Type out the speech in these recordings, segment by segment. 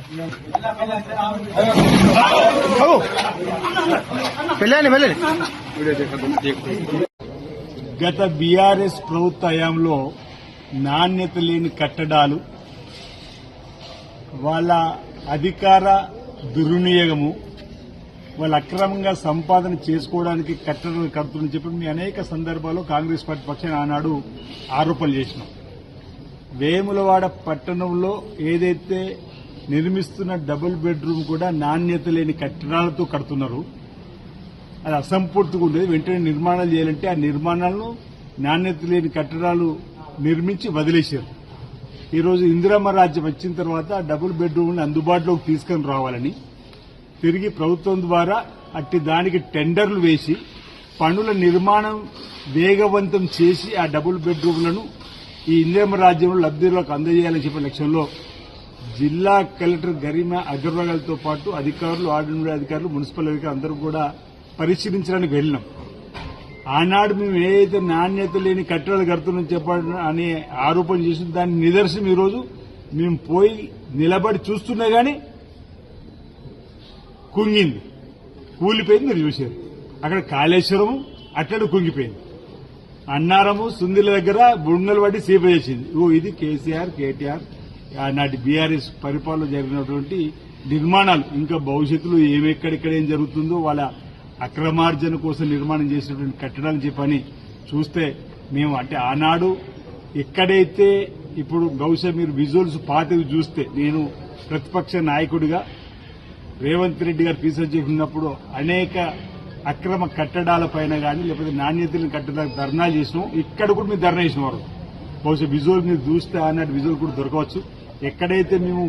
గత బీఆర్ఎస్ ప్రభుత్వ హయాంలో నాణ్యత లేని కట్టడాలు, వాళ్ళ అధికార దుర్వినియోగము, వాళ్ళు అక్రమంగా సంపాదన చేసుకోవడానికి కట్టడాలు కడుతుందని చెప్పి మీ అనేక సందర్భాల్లో కాంగ్రెస్ పార్టీ పక్షాన ఆనాడు ఆరోపణలు చేసినాం. వేములవాడ పట్టణంలో ఏదైతే నిర్మిస్తున్న డబుల్ బెడ్రూమ్ కూడా నాణ్యత లేని కట్టడాలతో కడుతున్నారు. అది అసంపూర్తిగా ఉండేది. వెంటనే నిర్మాణాలు చేయాలంటే ఆ నిర్మాణాలను నాణ్యత లేని కట్టడాలు నిర్మించి వదిలేశారు. ఈరోజు ఇందిరమ్మ రాజ్యం వచ్చిన తర్వాత డబుల్ బెడ్రూమ్ని అందుబాటులోకి తీసుకుని రావాలని తిరిగి ప్రభుత్వం ద్వారా అట్టి దానికి టెండర్లు వేసి పనుల నిర్మాణం వేగవంతం చేసి ఆ డబుల్ బెడ్రూమ్లను ఈ ఇందిరమ్మ రాజ్యంలో లబ్ధిదారులకు అందజేయాలని చెప్పిన లక్ష్యంలో జిల్లా కలెక్టర్ గరిమా అగర్వాల్తో పాటు అధికారులు, ఆర్డినరీ అధికారులు, మున్సిపల్ అధికారులు అందరూ కూడా పరిశీలించడానికి వెళ్ళినాం. ఆనాడు మేము ఏదైతే నాణ్యత లేని కట్టడాలు కడుతున్నామని చెప్పాలని అనే ఆరోపణ చేసి దాని నిదర్శనం ఈరోజు మేము పోయి నిలబడి చూస్తున్నా గానీ కుంగింది, కూలిపోయింది. మీరు చూశారు. అక్కడ కాళేశ్వరము అట్టడు కుంగిపోయింది. అన్నారము సుందిల దగ్గర బుంగలు పడి సీప చేసింది. ఇది కేసీఆర్, కేటీఆర్ ఆనాటి బీఆర్ఎస్ పరిపాలన జరిగినటువంటి నిర్మాణాలు. ఇంకా భవిష్యత్తులో ఏమెక్కడెక్కడ ఏం జరుగుతుందో వాళ్ళ అక్రమార్జన కోసం నిర్మాణం చేసినటువంటి కట్టడాలు చెప్పని చూస్తే మేము అంటే ఆనాడు ఎక్కడైతే ఇప్పుడు బహుశా మీరు విజువల్స్ పాతవి చూస్తే నేను ప్రతిపక్ష నాయకుడిగా రేవంత్ రెడ్డి గారు పీసీసీ చేసినప్పుడు అనేక అక్రమ కట్టడాలపైన కానీ లేకపోతే నాణ్యతలను కట్టడానికి ధర్నాలు చేసినాం. ఇక్కడ కూడా మీరు ధర్నా చేసినవారు. బహుశా విజువల్ మీరు చూస్తే ఆనాటి విజువల్ కూడా దొరకవచ్చు. ఎక్కడైతే మేము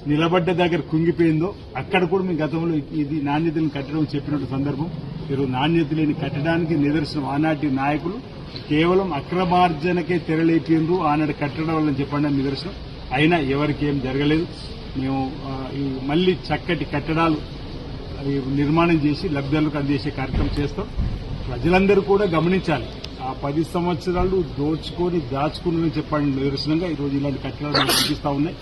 నిలబడ్డ దగ్గర కుంగిపోయిందో అక్కడ కూడా మేము గతంలో ఇది నాణ్యతలను కట్టడం చెప్పినట్టు సందర్భం. ఈరోజు నాణ్యత లేని కట్టడానికి నిదర్శనం ఆనాటి నాయకులు కేవలం అక్రమార్జనకే తెరలేపిండ్రు. ఆనాటి కట్టడం వల్ల చెప్పండి నిదర్శనం. అయినా ఎవరికి ఏం జరగలేదు. మేము మళ్లీ చక్కటి కట్టడాలు నిర్మాణం చేసి లబ్ధిదారులకు అందించే కార్యక్రమం చేస్తాం. ప్రజలందరూ కూడా గమనించాలి. ఆ 10 సంవత్సరాలు దోచుకొని దాచుకున్నారని చెప్పండి నిదర్శనంగా ఈరోజు ఇలాంటి కట్టడాలు కనిపిస్తా ఉన్నాయి.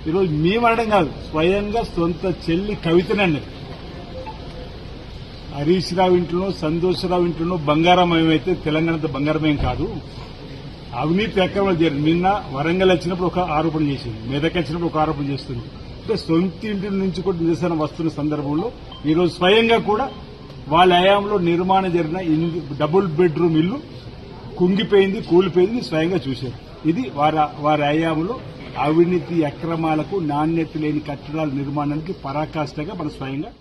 ఈరోజు మేము అనడం కాదు, స్వయంగా సొంత చెల్లి కవితనే అన్నది. హరీష్ రావు ఇంట్లోనో సంతోషరావు ఇంట్లోనో బంగారమయమైతే తెలంగాణతో బంగారమయం కాదు. అవినీతి అక్రమాలు జరిగింది. నిన్న వరంగల్ వచ్చినప్పుడు ఒక ఆరోపణ చేసింది, మెదక్ వచ్చినప్పుడు ఒక ఆరోపణ చేస్తుంది. అంటే సొంత ఇంటి నుంచి కూడా నిరసన వస్తున్న సందర్భంలో ఈరోజు స్వయంగా కూడా వాళ్ళ హయాంలో నిర్మాణం జరిగిన డబుల్ బెడ్రూమ్ ఇల్లు కుంగిపోయింది, కూలిపోయింది స్వయంగా చూశారు. ఇది వారి హయాంలో అవినీతి అక్రమాలకు నాణ్యత లేని కట్టడాల నిర్మాణానికి పరాకాష్ఠగా మనం స్వయంగా